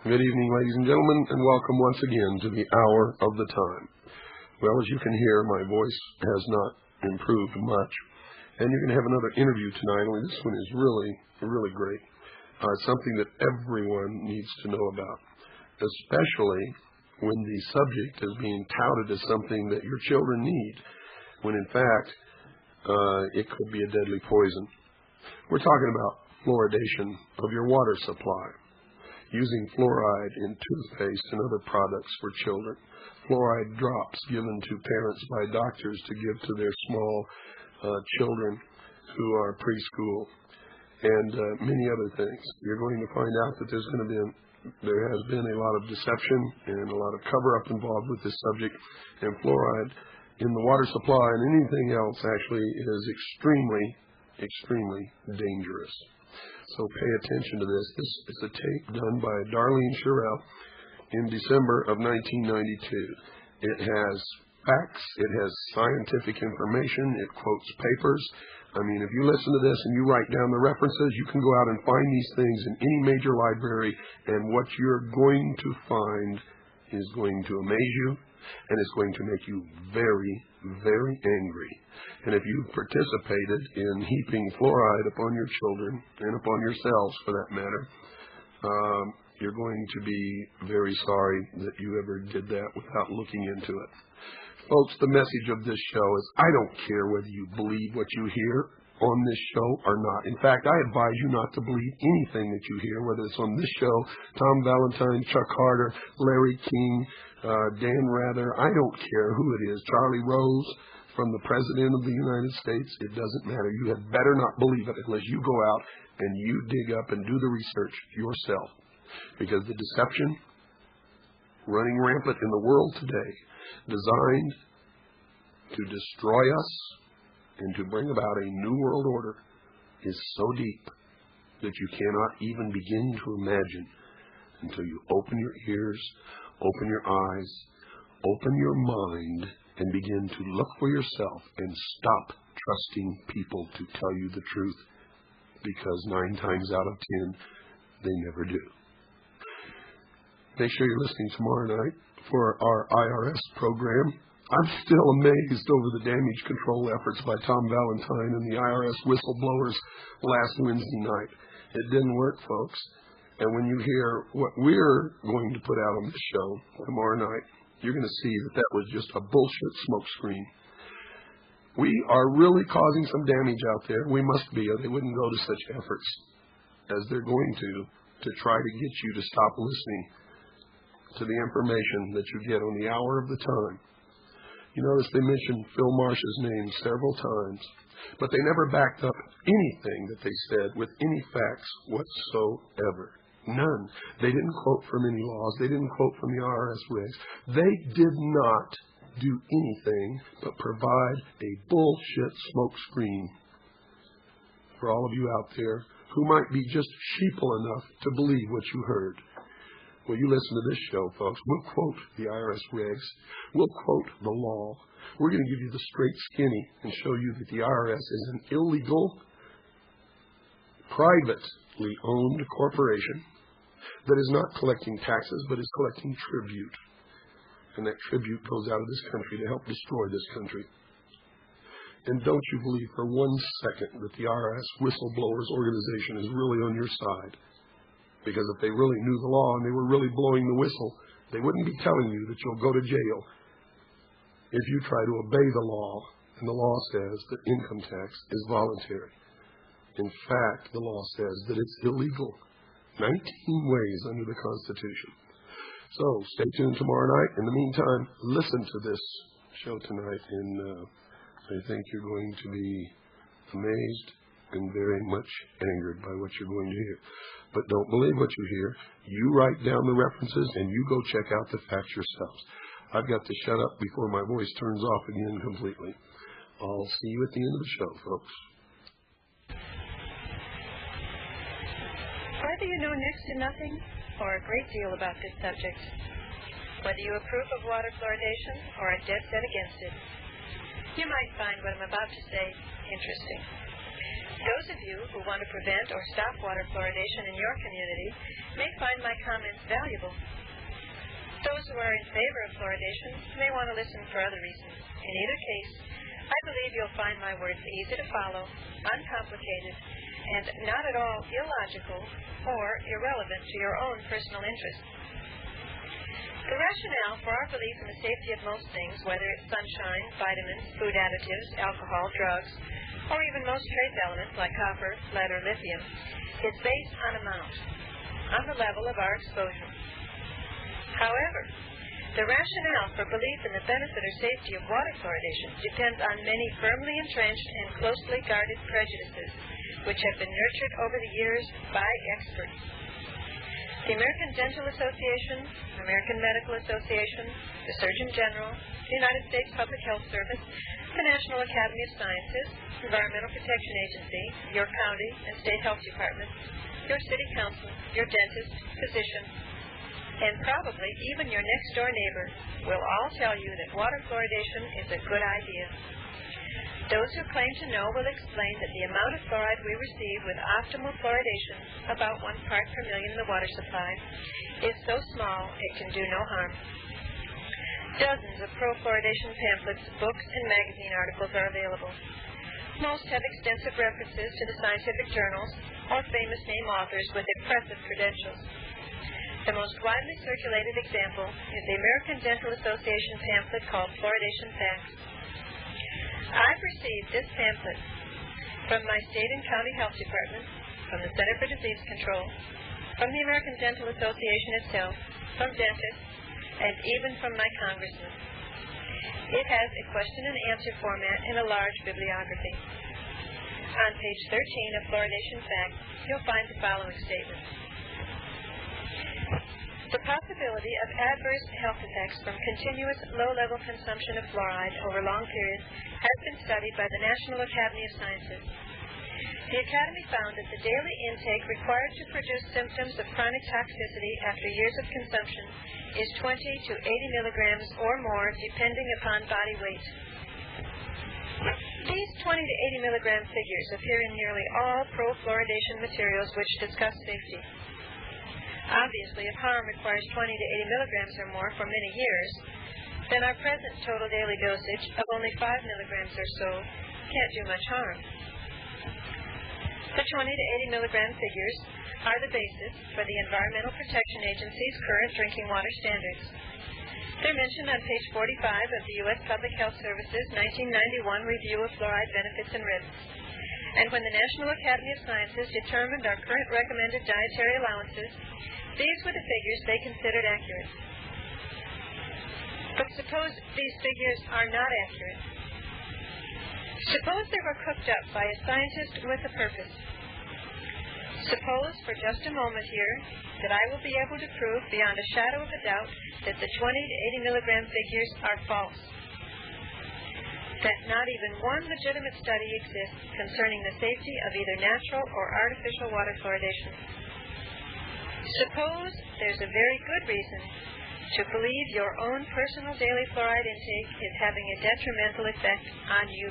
Good evening, ladies and gentlemen, and welcome once again to the Hour of the Time. Well, as you can hear, my voice has not improved much, and you're going to have another interview tonight, only this one is really great. It's something that everyone needs to know about, especially when the subject is being touted as something that your children need, when in fact it could be a deadly poison. We're talking about fluoridation of your water supply, using fluoride in toothpaste and other products for children, fluoride drops given to parents by doctors to give to their small children who are preschool, and many other things. You're going to find out that there has been a lot of deception and a lot of cover-up involved with this subject, and fluoride in the water supply and anything else actually is extremely dangerous. So pay attention to this. This is a tape done by Darlene Sherrill in December of 1992. It has facts. It has scientific information. It quotes papers. I mean, if you listen to this and you write down the references, you can go out and find these things in any major library, and what you're going to find is going to amaze you, and it's going to make you very angry. And if you participated in heaping fluoride upon your children and upon yourselves, for that matter, you're going to be very sorry that you ever did that without looking into it. Folks, the message of this show is I don't care whether you believe what you hear on this show or not. In fact, I advise you not to believe anything that you hear, whether it's on this show, Tom Valentine, Chuck Harder, Larry King, Dan Rather. I don't care who it is, Charlie Rose, from the President of the United States. It doesn't matter. You had better not believe it unless you go out and you dig up and do the research yourself. Because the deception running rampant in the world today, designed to destroy us and to bring about a new world order, is so deep that you cannot even begin to imagine until you open your ears, open your eyes, open your mind, and begin to look for yourself and stop trusting people to tell you the truth, because 9 times out of 10, they never do. Make sure you're listening tomorrow night for our IRS program. I'm still amazed over the damage control efforts by Tom Valentine and the IRS whistleblowers last Wednesday night. It didn't work, folks. And when you hear what we're going to put out on this show tomorrow night, you're going to see that that was just a bullshit smokescreen. We are really causing some damage out there. We must be, or they wouldn't go to such efforts as they're going to try to get you to stop listening to the information that you get on the Hour of the Time. You notice they mentioned Phil Marsh's name several times, but they never backed up anything that they said with any facts whatsoever. None. They didn't quote from any laws. They didn't quote from the IRS regs. They did not do anything but provide a bullshit smokescreen for all of you out there who might be just sheeple enough to believe what you heard. Well, you listen to this show, folks. We'll quote the IRS regs. We'll quote the law. We're going to give you the straight skinny and show you that the IRS is an illegal, privately owned corporation that is not collecting taxes, but is collecting tribute. And that tribute goes out of this country to help destroy this country. And don't you believe for 1 second that the IRS whistleblowers organization is really on your side. Because if they really knew the law and they were really blowing the whistle, they wouldn't be telling you that you'll go to jail if you try to obey the law, and the law says that income tax is voluntary. In fact, the law says that it's illegal 19 ways under the Constitution. So stay tuned tomorrow night. In the meantime, listen to this show tonight, and I think you're going to be amazed and very much angered by what you're going to hear. But don't believe what you hear. You write down the references, and you go check out the facts yourselves. I've got to shut up before my voice turns off again completely. I'll see you at the end of the show, folks. Whether you know next to nothing or a great deal about this subject, whether you approve of water fluoridation or are dead set against it, you might find what I'm about to say interesting. Those of you who want to prevent or stop water fluoridation in your community may find my comments valuable. Those who are in favor of fluoridation may want to listen for other reasons. In either case, I believe you'll find my words easy to follow, uncomplicated, and not at all illogical or irrelevant to your own personal interests. The rationale for our belief in the safety of most things, whether it's sunshine, vitamins, food additives, alcohol, drugs, or even most trace elements like copper, lead, or lithium, is based on amount, on the level of our exposure. However, the rationale for belief in the benefit or safety of water fluoridation depends on many firmly entrenched and closely guarded prejudices, which have been nurtured over the years by experts. The American Dental Association, American Medical Association, the Surgeon General, the United States Public Health Service, the National Academy of Sciences, Environmental Protection Agency, your county and state health departments, your city council, your dentist, physician, and probably even your next-door neighbor will all tell you that water fluoridation is a good idea. Those who claim to know will explain that the amount of fluoride we receive with optimal fluoridation, about 1 part per million in the water supply, is so small it can do no harm. Dozens of pro-fluoridation pamphlets, books, and magazine articles are available. Most have extensive references to the scientific journals or famous name authors with impressive credentials. The most widely circulated example is the American Dental Association pamphlet called Fluoridation Facts. I've received this pamphlet from my state and county health departments, from the Center for Disease Control, from the American Dental Association itself, from dentists, and even from my congressman. It has a question and answer format in a large bibliography. On page 13 of Fluoridation Facts, you'll find the following statement. The possibility of adverse health effects from continuous low-level consumption of fluoride over long periods has been studied by the National Academy of Sciences. The Academy found that the daily intake required to produce symptoms of chronic toxicity after years of consumption is 20 to 80 milligrams or more, depending upon body weight. These 20 to 80 milligram figures appear in nearly all pro-fluoridation materials which discuss safety. Obviously, if harm requires 20 to 80 milligrams or more for many years, then our present total daily dosage of only 5 milligrams or so can't do much harm. The 20 to 80 milligram figures are the basis for the Environmental Protection Agency's current drinking water standards. They're mentioned on page 45 of the U.S. Public Health Service's 1991 Review of Fluoride Benefits and Risks. And when the National Academy of Sciences determined our current recommended dietary allowances, these were the figures they considered accurate. But suppose these figures are not accurate. Suppose they were cooked up by a scientist with a purpose. Suppose for just a moment here that I will be able to prove beyond a shadow of a doubt that the 20 to 80 milligram figures are false. That not even one legitimate study exists concerning the safety of either natural or artificial water fluoridation. Suppose there's a very good reason to believe your own personal daily fluoride intake is having a detrimental effect on you.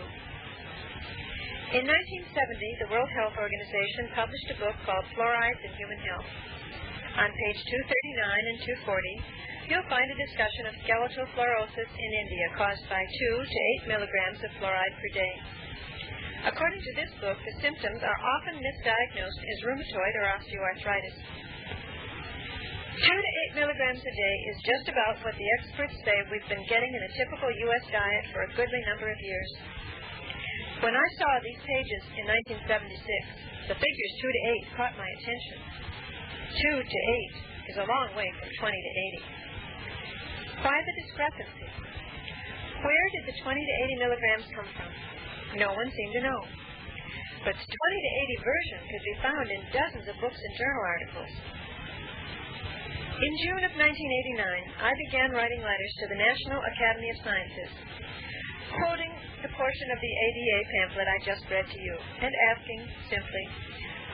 In 1970, the World Health Organization published a book called Fluorides in Human Health. On page 239 and 240, you'll find a discussion of skeletal fluorosis in India caused by 2 to 8 milligrams of fluoride per day. According to this book, the symptoms are often misdiagnosed as rheumatoid or osteoarthritis. 2 to milligrams a day is just about what the experts say we've been getting in a typical U.S. diet for a goodly number of years. When I saw these pages in 1976, the figures 2 to 8 caught my attention. 2 to 8 is a long way from 20 to 80. Why the discrepancy? Where did the 20 to 80 milligrams come from? No one seemed to know. But the 20 to 80 version could be found in dozens of books and journal articles. In June of 1989, I began writing letters to the National Academy of Sciences, quoting the portion of the ADA pamphlet I just read to you, and asking, simply,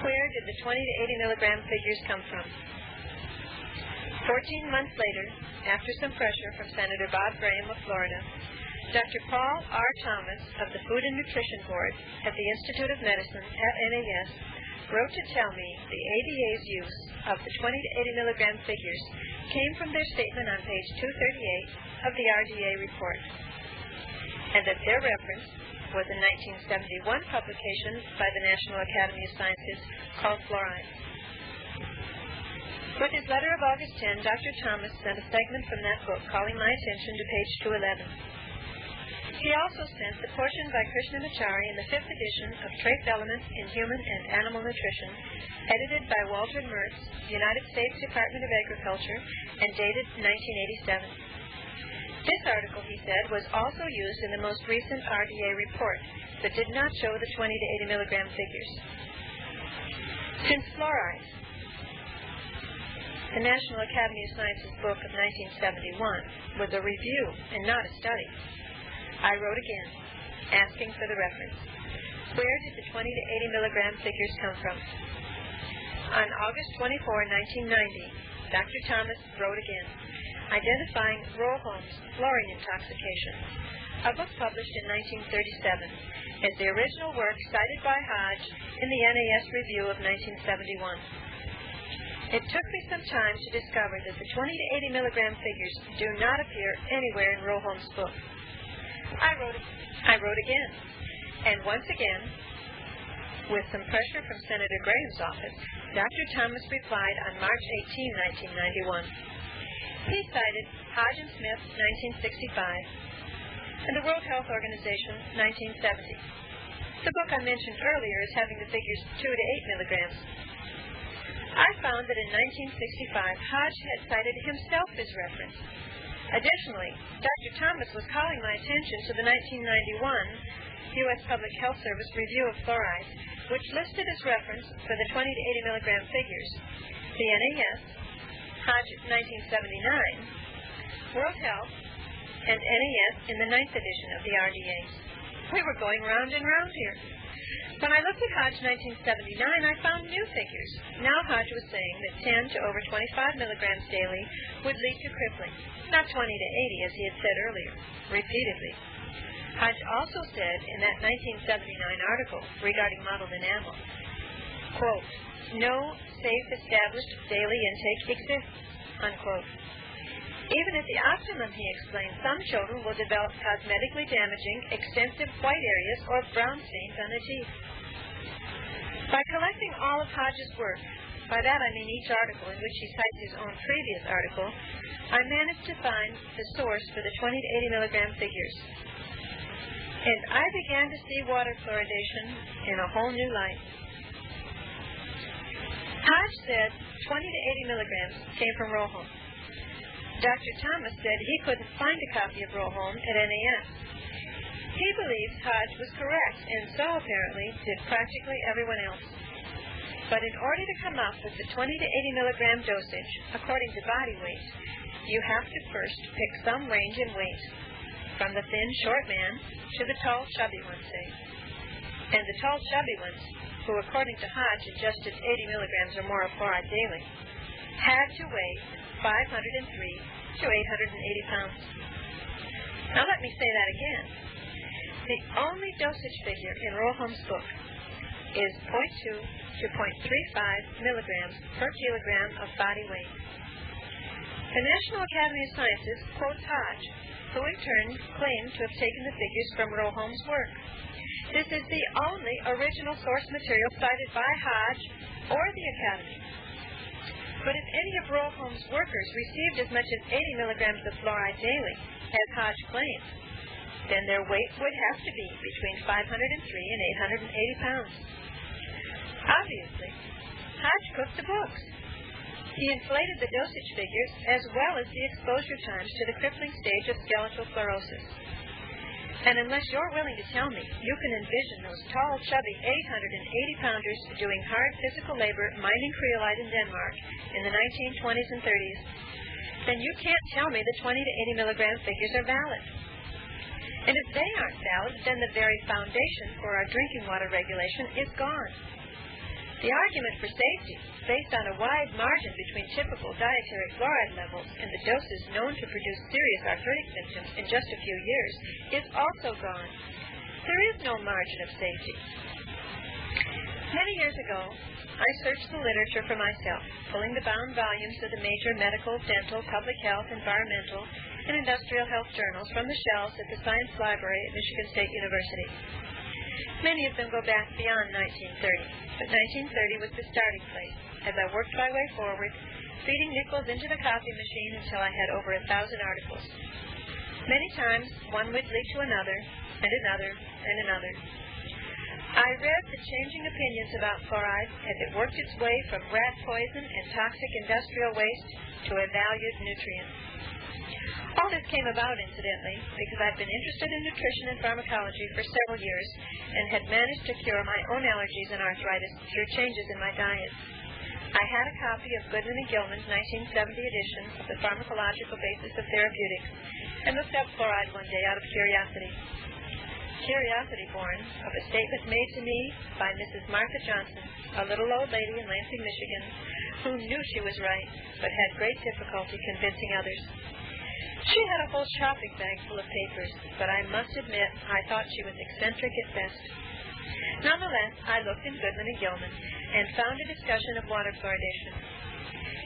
where did the 20 to 80 milligram figures come from? 14 months later, after some pressure from Senator Bob Graham of Florida, Dr. Paul R. Thomas of the Food and Nutrition Board at the Institute of Medicine at NAS wrote to tell me the ADA's use of the 20 to 80 milligram figures came from their statement on page 238 of the RDA report, and that their reference was a 1971 publication by the National Academy of Sciences called Fluoride. With his letter of August 10, Dr. Thomas sent a segment from that book calling my attention to page 211. He also sent the portion by Krishnamachari in the 5th edition of Trace Elements in Human and Animal Nutrition, edited by Walter Mertz, United States Department of Agriculture, and dated 1987. This article, he said, was also used in the most recent RDA report, but did not show the 20 to 80 milligram figures. Since fluoride, the National Academy of Sciences book of 1971, was a review and not a study, I wrote again, asking for the reference. Where did the 20 to 80 milligram figures come from? On August 24, 1990, Dr. Thomas wrote again, identifying Roholm's fluorine intoxication, a book published in 1937, as the original work cited by Hodge in the NAS Review of 1971. It took me some time to discover that the 20 to 80 milligram figures do not appear anywhere in Roholm's book. I wrote again, and once again, with some pressure from Senator Graham's office, Dr. Thomas replied on March 18, 1991. He cited Hodge and Smith, 1965, and the World Health Organization, 1970. The book I mentioned earlier is having the figures 2 to 8 milligrams. I found that in 1965, Hodge had cited himself as reference. Additionally, Dr. Thomas was calling my attention to the 1991 U.S. Public Health Service Review of Fluoride, which listed as reference for the 20 to 80 milligram figures the NAS, Hodge 1979, World Health, and NAS in the 9th edition of the RDA. We were going round and round here. When I looked at Hodge 1979, I found new figures. Now Hodge was saying that 10 to over 25 milligrams daily would lead to crippling, not 20 to 80 as he had said earlier, repeatedly. Hodge also said in that 1979 article regarding mottled enamel, quote, no safe established daily intake exists, unquote. Even at the optimum, he explained, some children will develop cosmetically damaging, extensive white areas or brown stains on the teeth. By collecting all of Hodge's work, by that I mean each article in which he cites his own previous article, I managed to find the source for the 20 to 80 milligram figures. And I began to see water fluoridation in a whole new light. Hodge said 20 to 80 milligrams came from Roholm. Dr. Thomas said he couldn't find a copy of Roholm at NAS. He believes Hodge was correct, and so apparently did practically everyone else. But in order to come up with the 20 to 80 milligram dosage, according to body weight, you have to first pick some range in weight, from the thin, short man to the tall, chubby one, say. And the tall, chubby ones, who according to Hodge ingested 80 milligrams or more of fluoride daily, had to weigh 503 to 880 pounds. Now let me say that again. The only dosage figure in Roholm's book is 0.2 to 0.35 milligrams per kilogram of body weight. The National Academy of Sciences quotes Hodge, who in turn claimed to have taken the figures from Roholm's work. This is the only original source material cited by Hodge or the Academy. But if any of Rural Home's workers received as much as 80 milligrams of fluoride daily, as Hodge claims, then their weight would have to be between 503 and 880 pounds. Obviously, Hodge cooked the books. He inflated the dosage figures as well as the exposure times to the crippling stage of skeletal fluorosis. And unless you're willing to tell me you can envision those tall, chubby 880-pounders doing hard physical labor mining creolite in Denmark in the 1920s and 30s, then you can't tell me the 20 to 80 milligram figures are valid. And if they aren't valid, then the very foundation for our drinking water regulation is gone. The argument for safety, based on a wide margin between typical dietary fluoride levels and the doses known to produce serious arthritic symptoms in just a few years, is also gone. There is no margin of safety. Many years ago, I searched the literature for myself, pulling the bound volumes of the major medical, dental, public health, environmental, and industrial health journals from the shelves at the Science Library at Michigan State University. Many of them go back beyond 1930, but 1930 was the starting place as I worked my way forward, feeding nickels into the copy machine until I had over 1,000 articles. Many times, one would lead to another, and another, and another. I read the changing opinions about fluoride as it worked its way from rat poison and toxic industrial waste to a valued nutrient. All this came about, incidentally, because I'd been interested in nutrition and pharmacology for several years and had managed to cure my own allergies and arthritis through changes in my diet. I had a copy of Goodman and Gilman's 1970 edition of The Pharmacological Basis of Therapeutics and looked up fluoride one day out of curiosity. Curiosity born of a statement made to me by Mrs. Martha Johnson, a little old lady in Lansing, Michigan, who knew she was right but had great difficulty convincing others. She had a whole shopping bag full of papers, but I must admit I thought she was eccentric at best. Nonetheless, I looked in Goodman and Gilman and found a discussion of water fluoridation.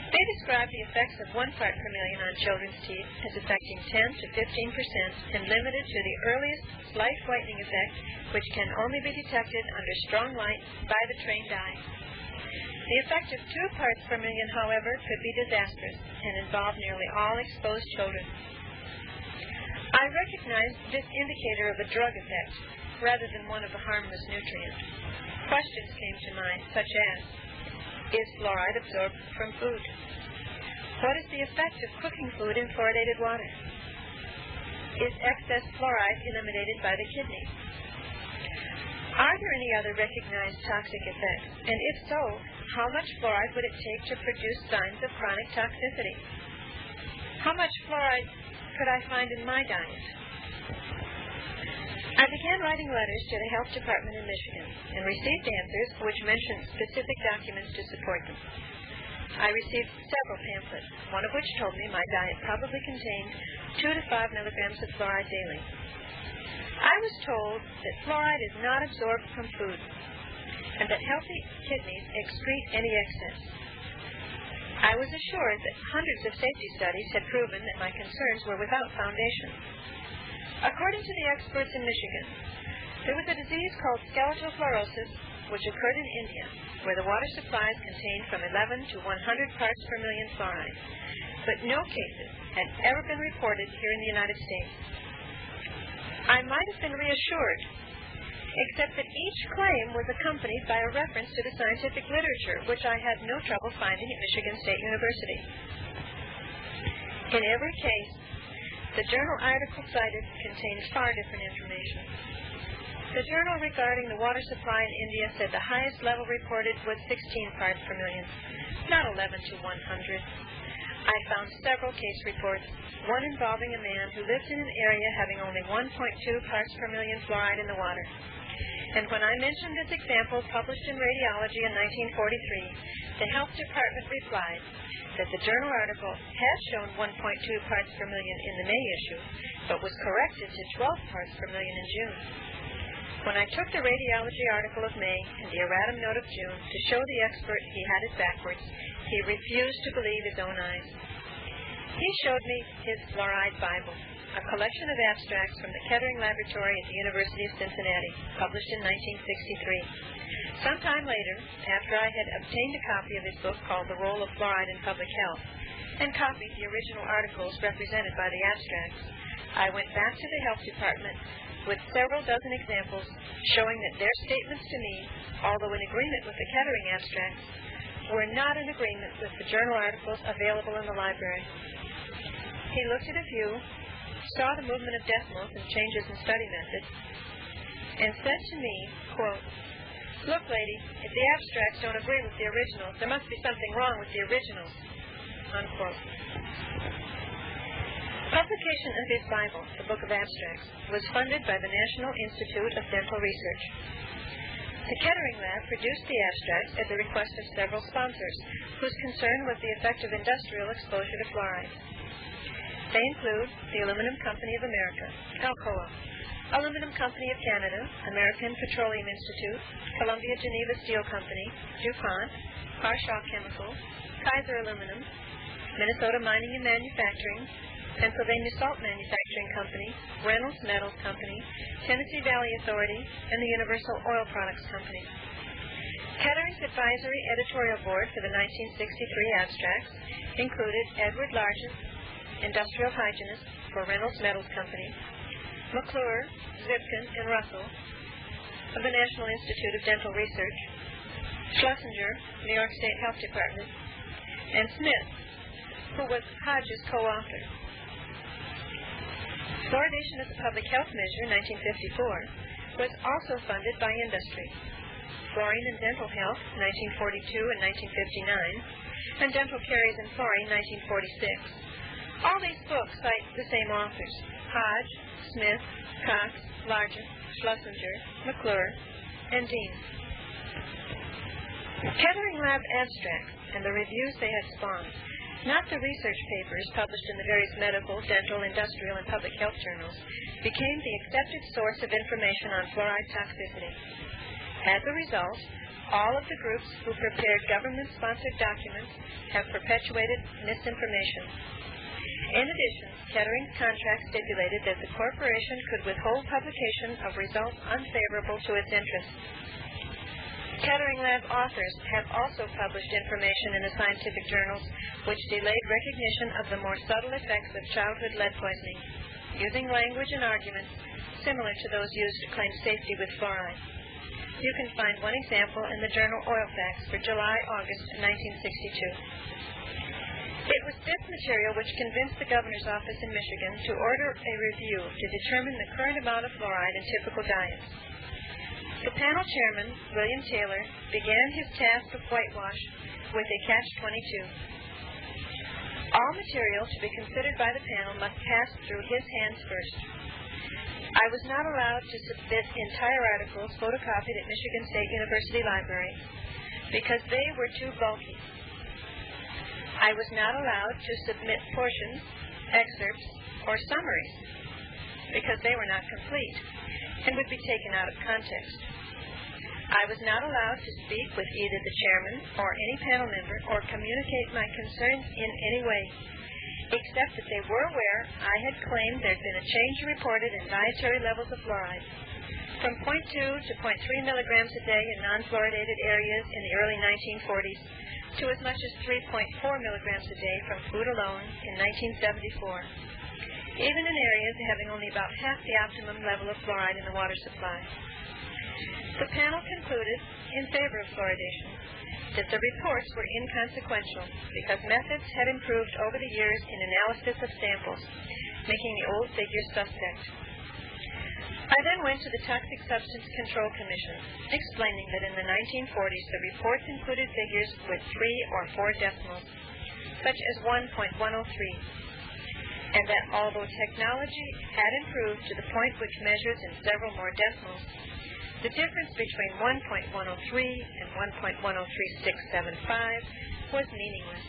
They described the effects of 1 part per million on children's teeth as affecting 10 to 15% and limited to the earliest slight whitening effect, which can only be detected under strong light by the trained eye. The effect of 2 parts per million, however, could be disastrous and involve nearly all exposed children. I recognized this indicator of a drug effect rather than one of a harmless nutrient. Questions came to mind, such as, is fluoride absorbed from food? What is the effect of cooking food in fluoridated water? Is excess fluoride eliminated by the kidney? Are there any other recognized toxic effects? And if so, how much fluoride would it take to produce signs of chronic toxicity? How much fluoride could I find in my diet? I began writing letters to the health department in Michigan and received answers which mentioned specific documents to support them. I received several pamphlets, one of which told me my diet probably contained 2 to 5 milligrams of fluoride daily. I was told that fluoride is not absorbed from food and that healthy kidneys excrete any excess. I was assured that hundreds of safety studies had proven that my concerns were without foundation. According to the experts in Michigan, there was a disease called skeletal fluorosis which occurred in India, where the water supplies contained from 11 to 100 parts per million fluoride, but no cases had ever been reported here in the United States. I might have been reassured, except that each claim was accompanied by a reference to the scientific literature, which I had no trouble finding at Michigan State University. In every case, the journal article cited contained far different information. The journal regarding the water supply in India said the highest level reported was 16 parts per million, not 11 to 100. I found several case reports, one involving a man who lived in an area having only 1.2 parts per million fluoride in the water. And when I mentioned this example published in Radiology in 1943, the health department replied that the journal article had shown 1.2 parts per million in the May issue, but was corrected to 12 parts per million in June. When I took the Radiology article of May and the erratum note of June to show the expert he had it backwards, he refused to believe his own eyes. He showed me his Fluoride Bible, a collection of abstracts from the Kettering Laboratory at the University of Cincinnati, published in 1963. Sometime later, after I had obtained a copy of his book called The Role of Fluoride in Public Health and copied the original articles represented by the abstracts, I went back to the health department with several dozen examples showing that their statements to me, although in agreement with the Kettering abstracts, were not in agreement with the journal articles available in the library. He looked at a few, saw the movement of decimals and changes in study methods, and said to me, quote, "Look, lady, if the abstracts don't agree with the originals, there must be something wrong with the originals," unquote. Publication of his Bible, the Book of Abstracts, was funded by the National Institute of Dental Research. The Kettering Lab produced the abstracts at the request of several sponsors, whose concern was the effect of industrial exposure to fluoride. They include the Aluminum Company of America, Alcoa, Aluminum Company of Canada, American Petroleum Institute, Columbia Geneva Steel Company, DuPont, Harshaw Chemical, Kaiser Aluminum, Minnesota Mining and Manufacturing, Pennsylvania Salt Manufacturing Company, Reynolds Metals Company, Tennessee Valley Authority, and the Universal Oil Products Company. Kettering's advisory editorial board for the 1963 abstracts included Edward Largent, industrial hygienist for Reynolds Metals Company, McClure, Zipkin, and Russell of the National Institute of Dental Research, Schlesinger, New York State Health Department, and Smith, who was Hodge's co-author. Fluoridation as a Public Health Measure, 1954, was also funded by industry. Fluorine and Dental Health, 1942 and 1959, and Dental Caries and Fluorine, 1946. All these books cite the same authors, Hodge, Smith, Cox, Largent, Schlesinger, McClure, and Dean. Kettering Lab abstracts and the reviews they had spawned, not the research papers published in the various medical, dental, industrial, and public health journals, became the accepted source of information on fluoride toxicity. As a result, all of the groups who prepared government-sponsored documents have perpetuated misinformation. In addition, Kettering's contract stipulated that the corporation could withhold publication of results unfavorable to its interests. Kettering Lab authors have also published information in the scientific journals which delayed recognition of the more subtle effects of childhood lead poisoning, using language and arguments similar to those used to claim safety with fluoride. You can find one example in the journal Oil Facts for July-August 1962. It was this material which convinced the governor's office in Michigan to order a review to determine the current amount of fluoride in typical diets. The panel chairman, William Taylor, began his task of whitewash with a catch-22. All material to be considered by the panel must pass through his hands first. I was not allowed to submit entire articles photocopied at Michigan State University Library because they were too bulky. I was not allowed to submit portions, excerpts, or summaries because they were not complete and would be taken out of context. I was not allowed to speak with either the chairman or any panel member or communicate my concerns in any way, except that they were aware I had claimed there had been a change reported in dietary levels of fluoride from 0.2 to 0.3 milligrams a day in non-fluoridated areas in the early 1940s to as much as 3.4 milligrams a day from food alone in 1974, even in areas having only about half the optimum level of fluoride in the water supply. The panel concluded in favor of fluoridation that the reports were inconsequential because methods had improved over the years in analysis of samples, making the old figures suspect. I then went to the Toxic Substance Control Commission, explaining that in the 1940s the reports included figures with 3 or 4 decimals, such as 1.103, and that although technology had improved to the point which measures in several more decimals, the difference between 1.103 and 1.103675 was meaningless.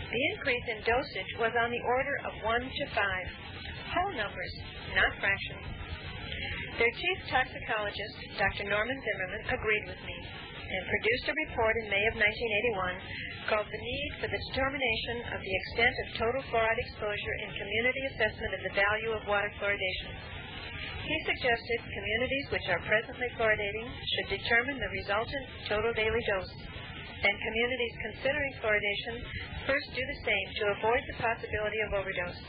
The increase in dosage was on the order of 1 to 5, whole numbers, not fractions. Their chief toxicologist, Dr. Norman Zimmerman, agreed with me and produced a report in May of 1981 called The Need for the Determination of the Extent of Total Fluoride Exposure in Community Assessment of the Value of Water Fluoridation. He suggested communities which are presently fluoridating should determine the resultant total daily dose, and communities considering fluoridation first do the same to avoid the possibility of overdose.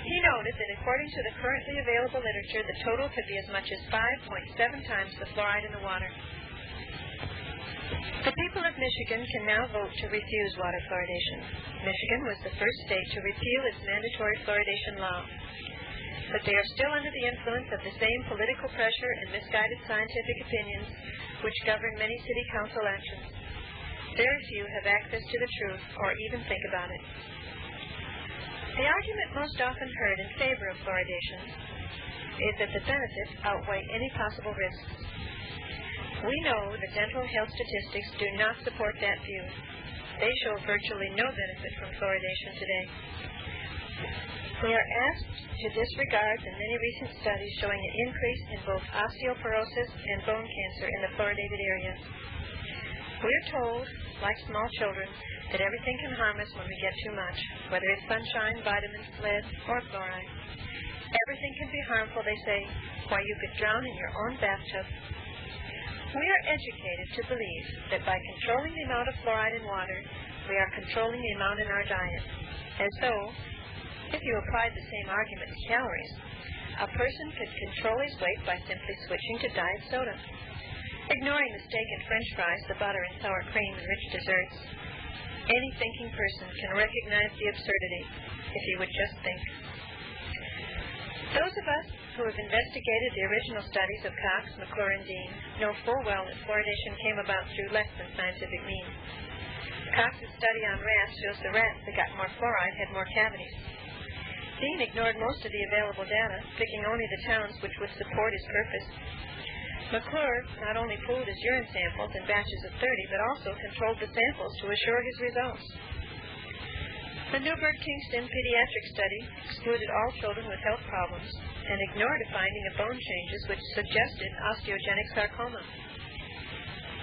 He noted that according to the currently available literature, the total could be as much as 5.7 times the fluoride in the water. The people of Michigan can now vote to refuse water fluoridation. Michigan was the first state to repeal its mandatory fluoridation law. But they are still under the influence of the same political pressure and misguided scientific opinions which govern many city council actions. Very few have access to the truth or even think about it. The argument most often heard in favor of fluoridation is that the benefits outweigh any possible risks. We know that dental health statistics do not support that view. They show virtually no benefit from fluoridation today. We are asked to disregard the many recent studies showing an increase in both osteoporosis and bone cancer in the fluoridated area. We are told, like small children, that everything can harm us when we get too much, whether it's sunshine, vitamins, lead, or fluoride. Everything can be harmful, they say, why you could drown in your own bathtub. We are educated to believe that by controlling the amount of fluoride in water, we are controlling the amount in our diet. And so, if you applied the same argument to calories, a person could control his weight by simply switching to diet soda, ignoring the steak and french fries, the butter and sour cream and rich desserts. Any thinking person can recognize the absurdity if he would just think. Those of us who have investigated the original studies of Cox, McClure, and Dean know full well that fluoridation came about through less than scientific means. Cox's study on rats shows the rats that got more fluoride had more cavities. Dean ignored most of the available data, picking only the towns which would support his purpose. McClure not only pooled his urine samples in batches of 30, but also controlled the samples to assure his results. The Newburgh-Kingston pediatric study excluded all children with health problems and ignored a finding of bone changes which suggested osteogenic sarcoma.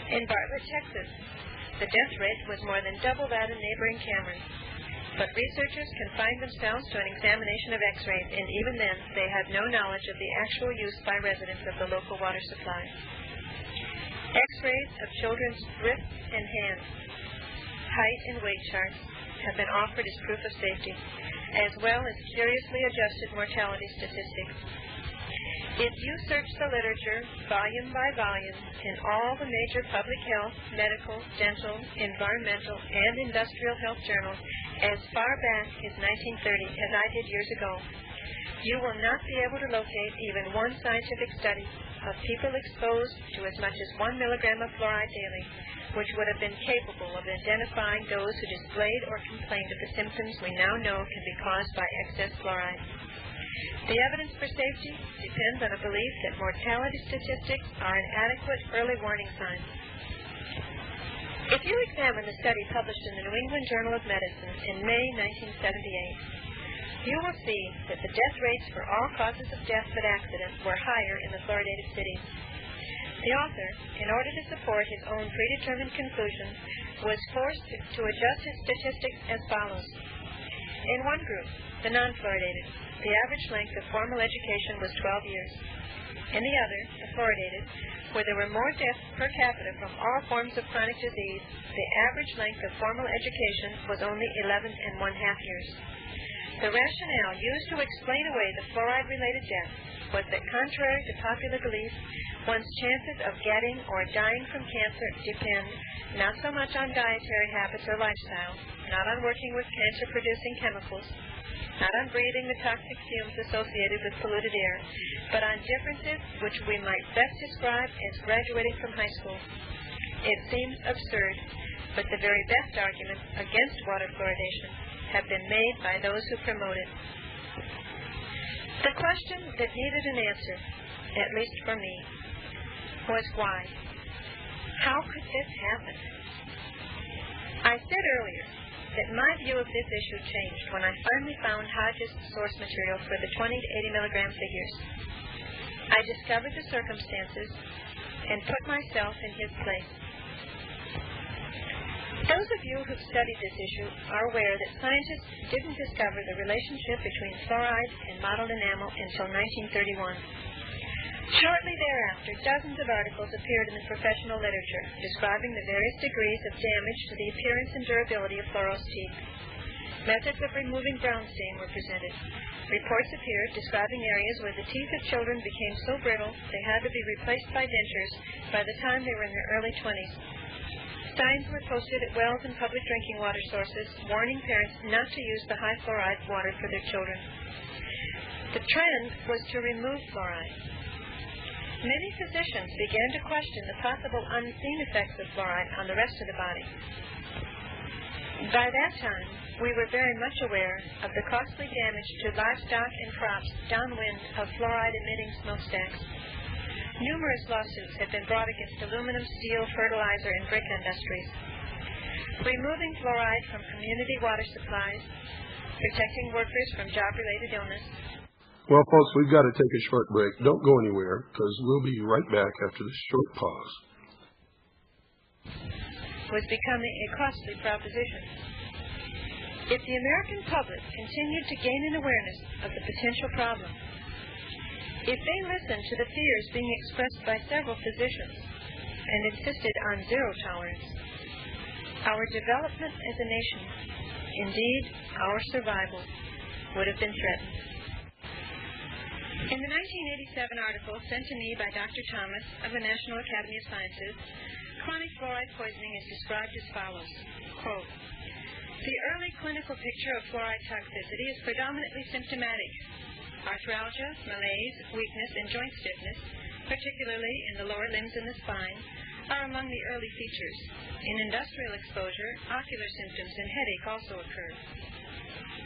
In Bartlett, Texas, the death rate was more than double that in neighboring Cameron. But researchers confined themselves to an examination of X-rays, and even then they had no knowledge of the actual use by residents of the local water supply. X-rays of children's wrists and hands, height and weight charts have been offered as proof of safety, as well as curiously adjusted mortality statistics. If you search the literature, volume by volume, in all the major public health, medical, dental, environmental, and industrial health journals, as far back as 1930, as I did years ago, you will not be able to locate even one scientific study of people exposed to as much as 1 milligram of fluoride daily, which would have been capable of identifying those who displayed or complained of the symptoms we now know can be caused by excess fluoride. The evidence for safety depends on a belief that mortality statistics are an adequate early warning sign. If you examine the study published in the New England Journal of Medicine in May 1978, you will see that the death rates for all causes of death but accident were higher in the fluoridated cities. The author, in order to support his own predetermined conclusions, was forced to adjust his statistics as follows. In one group, the non-fluoridated, the average length of formal education was 12 years. In the other, the fluoridated, where there were more deaths per capita from all forms of chronic disease, the average length of formal education was only 11 1/2 years. The rationale used to explain away the fluoride-related deaths was that, contrary to popular belief, one's chances of getting or dying from cancer depend not so much on dietary habits or lifestyle, not on working with cancer-producing chemicals, not on breathing the toxic fumes associated with polluted air, but on differences which we might best describe as graduating from high school. It seems absurd, but the very best arguments against water fluoridation have been made by those who promote it. The question that needed an answer, at least for me, was why? How could this happen? I said earlier that my view of this issue changed when I finally found Hodges' source material for the 20 to 80 milligram figures. I discovered the circumstances and put myself in his place. Those of you who've studied this issue are aware that scientists didn't discover the relationship between fluoride and mottled enamel until 1931. Shortly thereafter, dozens of articles appeared in the professional literature describing the various degrees of damage to the appearance and durability of fluorose teeth. Methods of removing brown stain were presented. Reports appeared describing areas where the teeth of children became so brittle they had to be replaced by dentures by the time they were in their early 20s. Signs were posted at wells and public drinking water sources warning parents not to use the high fluoride water for their children. The trend was to remove fluoride. Many physicians began to question the possible unseen effects of fluoride on the rest of the body. By that time, we were very much aware of the costly damage to livestock and crops downwind of fluoride-emitting smokestacks. Numerous lawsuits have been brought against aluminum, steel, fertilizer, and brick industries. Removing fluoride from community water supplies, protecting workers from job-related illness. Well, folks, we've got to take a short break. Don't go anywhere, because we'll be right back after this short pause. Was becoming a costly proposition. If the American public continued to gain an awareness of the potential problem, if they listened to the fears being expressed by several physicians and insisted on zero tolerance, our development as a nation, indeed our survival, would have been threatened. In the 1987 article sent to me by Dr. Thomas of the National Academy of Sciences, chronic fluoride poisoning is described as follows, quote, "The early clinical picture of fluoride toxicity is predominantly symptomatic. Arthralgia, malaise, weakness, and joint stiffness, particularly in the lower limbs and the spine, are among the early features. In industrial exposure, ocular symptoms and headache also occur.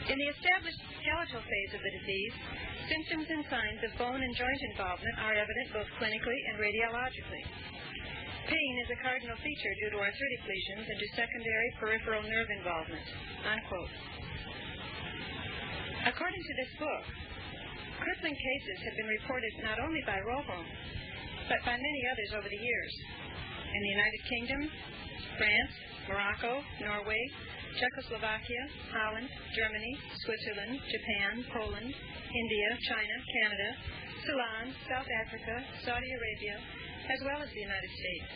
In the established skeletal phase of the disease, symptoms and signs of bone and joint involvement are evident both clinically and radiologically. Pain is a cardinal feature due to arthritic lesions and to secondary peripheral nerve involvement." Unquote. According to this book, crippling cases have been reported not only by Rojo, but by many others over the years. In the United Kingdom, France, Morocco, Norway, Czechoslovakia, Holland, Germany, Switzerland, Japan, Poland, India, China, Canada, Ceylon, South Africa, Saudi Arabia, as well as the United States.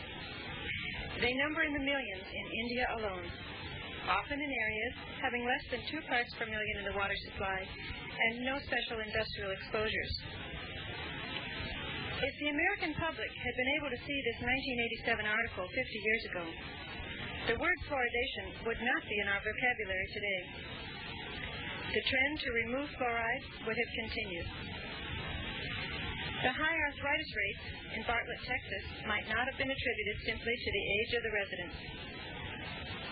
They number in the millions in India alone, often in areas having less than 2 parts per million in the water supply and no special industrial exposures. If the American public had been able to see this 1987 article 50 years ago, the word fluoridation would not be in our vocabulary today. The trend to remove fluoride would have continued. The high arthritis rates in Bartlett, Texas, might not have been attributed simply to the age of the residents.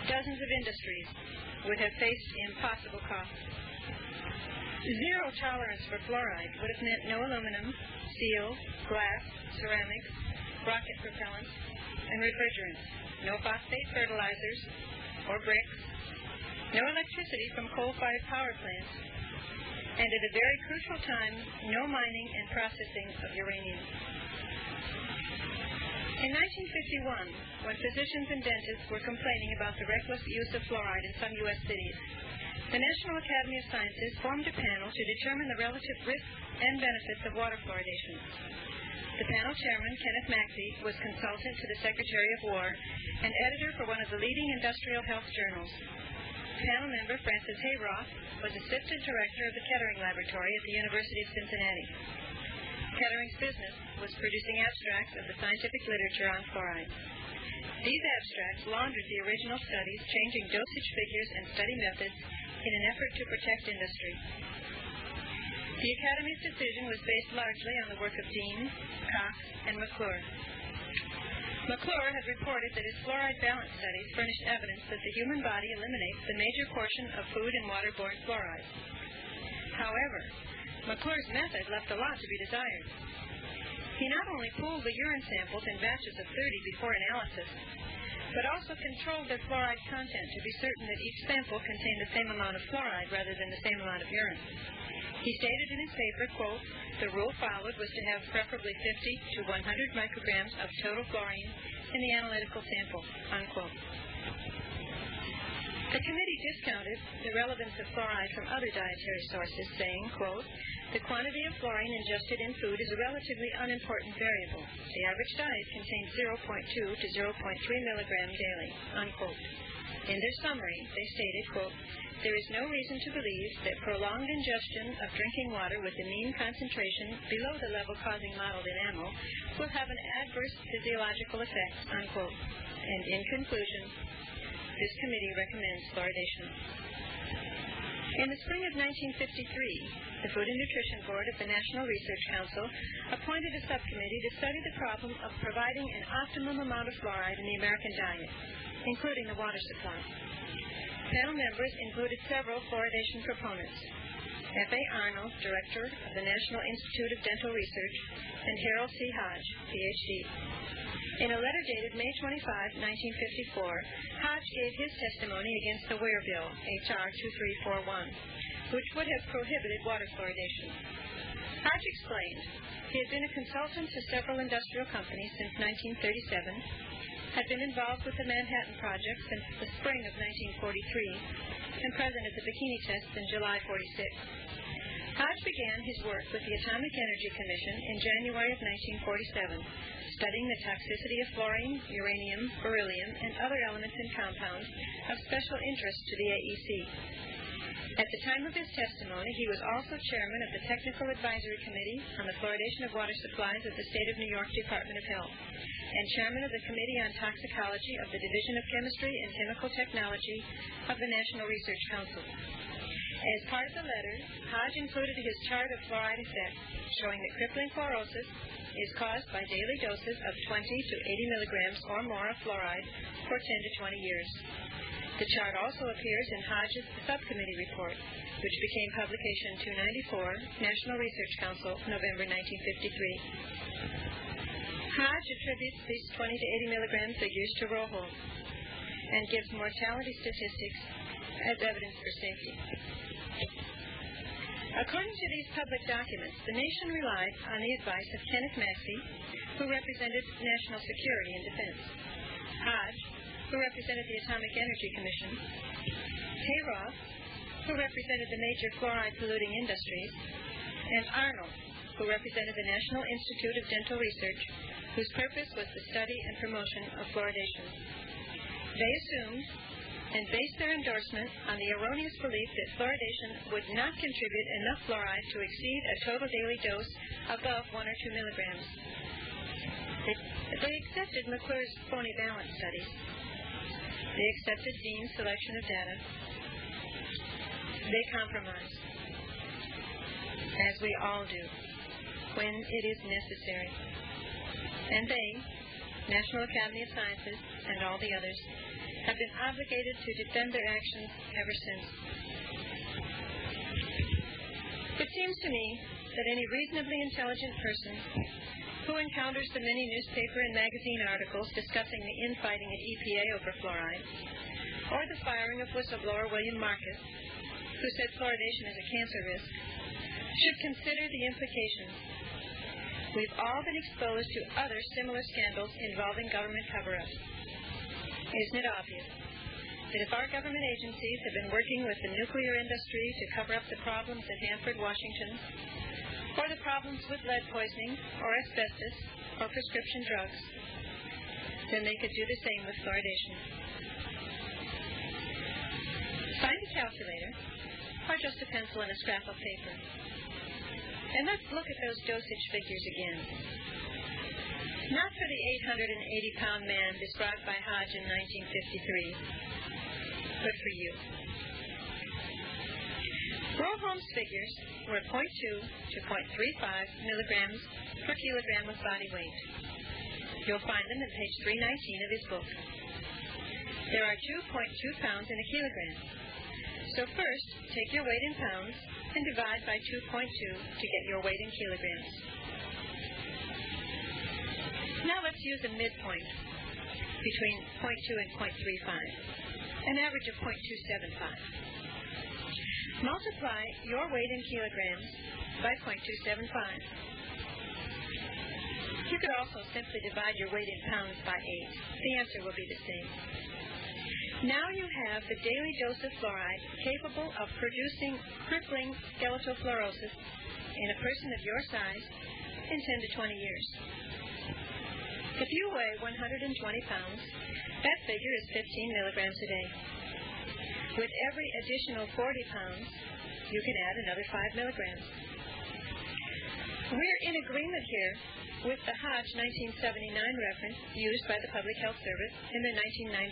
Dozens of industries would have faced impossible costs. Zero tolerance for fluoride would have meant no aluminum, steel, glass, ceramics, rocket propellants, and refrigerants, no phosphate fertilizers or bricks, no electricity from coal-fired power plants, and at a very crucial time, no mining and processing of uranium. In 1951, when physicians and dentists were complaining about the reckless use of fluoride in some U.S. cities, the National Academy of Sciences formed a panel to determine the relative risks and benefits of water fluoridation. The panel chairman, Kenneth Maxey, was consultant to the Secretary of War and editor for one of the leading industrial health journals. Panel member Francis Hayroth was assistant director of the Kettering Laboratory at the University of Cincinnati. Kettering's business was producing abstracts of the scientific literature on fluoride. These abstracts laundered the original studies, changing dosage figures and study methods in an effort to protect industry. The Academy's decision was based largely on the work of Dean, Cox, and McClure. McClure had reported that his fluoride balance studies furnished evidence that the human body eliminates the major portion of food and waterborne fluoride. However, McClure's method left a lot to be desired. He not only pooled the urine samples in batches of 30 before analysis, but also controlled their fluoride content to be certain that each sample contained the same amount of fluoride rather than the same amount of urine. He stated in his paper, quote, "The rule followed was to have preferably 50 to 100 micrograms of total fluorine in the analytical sample," unquote. The committee discounted the relevance of fluoride from other dietary sources, saying, quote, "The quantity of fluorine ingested in food is a relatively unimportant variable. The average diet contains 0.2 to 0.3 milligrams daily," unquote. In their summary, they stated, quote, "There is no reason to believe that prolonged ingestion of drinking water with a mean concentration below the level causing mottled enamel will have an adverse physiological effect," unquote. And in conclusion, this committee recommends fluoridation. In the spring of 1953, the Food and Nutrition Board of the National Research Council appointed a subcommittee to study the problem of providing an optimum amount of fluoride in the American diet, including the water supply. Panel members included several fluoridation proponents: F.A. Arnold, Director of the National Institute of Dental Research, and Harold C. Hodge, Ph.D. In a letter dated May 25, 1954, Hodge gave his testimony against the Ware Bill, H.R. 2341, which would have prohibited water fluoridation. Hodge explained he had been a consultant to several industrial companies since 1937, had been involved with the Manhattan Project since the spring of 1943, and present at the bikini tests in July 46. Hodge began his work with the Atomic Energy Commission in January of 1947, studying the toxicity of fluorine, uranium, beryllium, and other elements and compounds of special interest to the AEC. At the time of his testimony, he was also chairman of the Technical Advisory Committee on the Fluoridation of Water Supplies of the State of New York Department of Health, and chairman of the Committee on Toxicology of the Division of Chemistry and Chemical Technology of the National Research Council. As part of the letter, Hodge included his chart of fluoride effects, showing that crippling fluorosis is caused by daily doses of 20 to 80 milligrams or more of fluoride for 10 to 20 years. The chart also appears in Hodge's subcommittee report, which became Publication 294, National Research Council, November 1953. Hodge attributes these 20 to 80 milligram figures to Rojo and gives mortality statistics as evidence for safety. According to these public documents, the nation relied on the advice of Kenneth Maxey, who represented national security and defense, Hodge, who represented the Atomic Energy Commission, Hay Roth, who represented the major fluoride-polluting industries, and Arnold, who represented the National Institute of Dental Research, whose purpose was the study and promotion of fluoridation. They assumed and based their endorsement on the erroneous belief that fluoridation would not contribute enough fluoride to exceed a total daily dose above 1 or 2 milligrams. They accepted McClure's phony balance studies. They accepted Dean's selection of data. They compromised, as we all do, when it is necessary. And they, National Academy of Sciences, and all the others, have been obligated to defend their actions ever since. It seems to me that any reasonably intelligent person who encounters the many newspaper and magazine articles discussing the infighting at EPA over fluoride, or the firing of whistleblower William Marcus, who said fluoridation is a cancer risk, should consider the implications. We've all been exposed to other similar scandals involving government cover-ups. Isn't it obvious that if our government agencies have been working with the nuclear industry to cover up the problems at Hanford, Washington, or the problems with lead poisoning, or asbestos, or prescription drugs, then they could do the same with fluoridation. Find a calculator, or just a pencil and a scrap of paper, and let's look at those dosage figures again. Not for the 880-pound man described by Hodge in 1953, but for you. Roholm's figures were 0.2 to 0.35 milligrams per kilogram of body weight. You'll find them in page 319 of his book. There are 2.2 pounds in a kilogram. So first, take your weight in pounds and divide by 2.2 to get your weight in kilograms. Now let's use a midpoint between 0.2 and 0.35, an average of 0.275. Multiply your weight in kilograms by 0.275. You could also simply divide your weight in pounds by 8. The answer will be the same. Now you have the daily dose of fluoride capable of producing crippling skeletal fluorosis in a person of your size in 10 to 20 years. If you weigh 120 pounds, that figure is 15 milligrams a day. With every additional 40 pounds, you can add another 5 milligrams. We're in agreement here with the Hodge 1979 reference used by the Public Health Service in their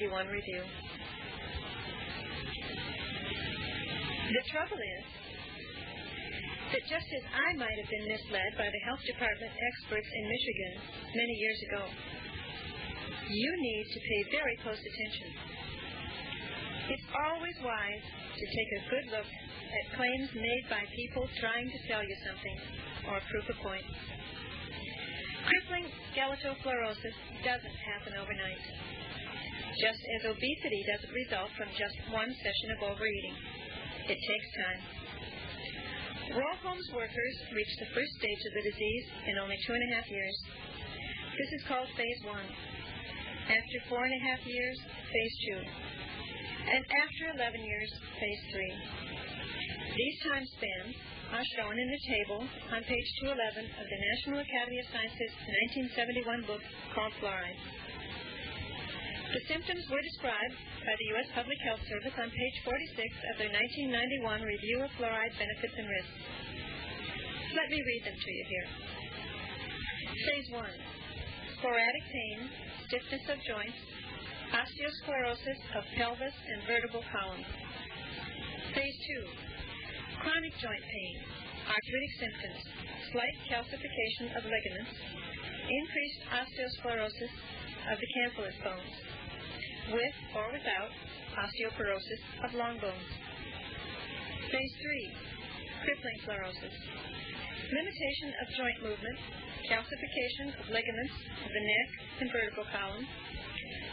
1991 review. The trouble is that just as I might have been misled by the health department experts in Michigan many years ago, you need to pay very close attention. It's always wise to take a good look at claims made by people trying to sell you something or prove a point. Crippling skeletal fluorosis doesn't happen overnight, just as obesity doesn't result from just one session of overeating. It takes time. Roll homes workers reach the first stage of the disease in only 2.5 years. This is called phase 1. After 4.5 years, phase 2. And after 11 years, phase 3. These time spans are shown in the table on page 211 of the National Academy of Sciences 1971 book called Fluoride. The symptoms were described by the U.S. Public Health Service on page 46 of their 1991 Review of Fluoride Benefits and Risks. Let me read them to you here. Phase 1. Sporadic pain, stiffness of joints, osteosclerosis of pelvis and vertebral column. Phase 2. Chronic joint pain, arthritic symptoms, slight calcification of ligaments, increased osteosclerosis of the cancellous bones, with or without osteoporosis of long bones. Phase 3. Crippling fluorosis. Limitation of joint movement, calcification of ligaments of the neck and vertebral column,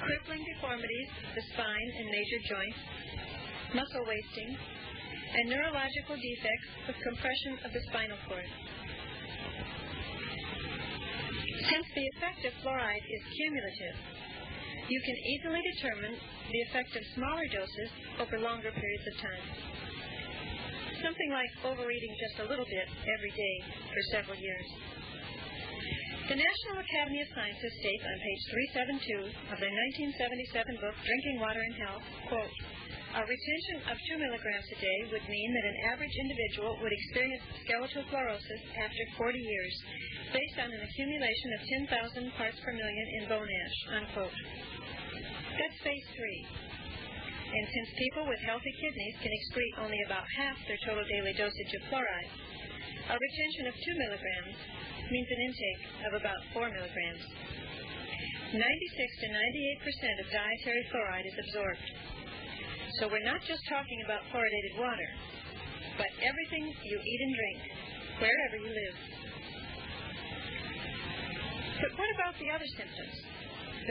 crippling deformities of the spine and major joints, muscle wasting, and neurological defects with compression of the spinal cord. Since the effect of fluoride is cumulative, you can easily determine the effect of smaller doses over longer periods of time. Something like overeating just a little bit every day for several years. The National Academy of Sciences states on page 372 of their 1977 book, Drinking Water and Health, quote, a retention of 2 milligrams a day would mean that an average individual would experience skeletal fluorosis after 40 years, based on an accumulation of 10,000 parts per million in bone ash, unquote. That's phase 3. And since people with healthy kidneys can excrete only about half their total daily dosage of fluoride, a retention of 2 milligrams means an intake of about 4 milligrams. 96 to 98% of dietary fluoride is absorbed. So we're not just talking about fluoridated water, but everything you eat and drink, wherever you live. But what about the other symptoms?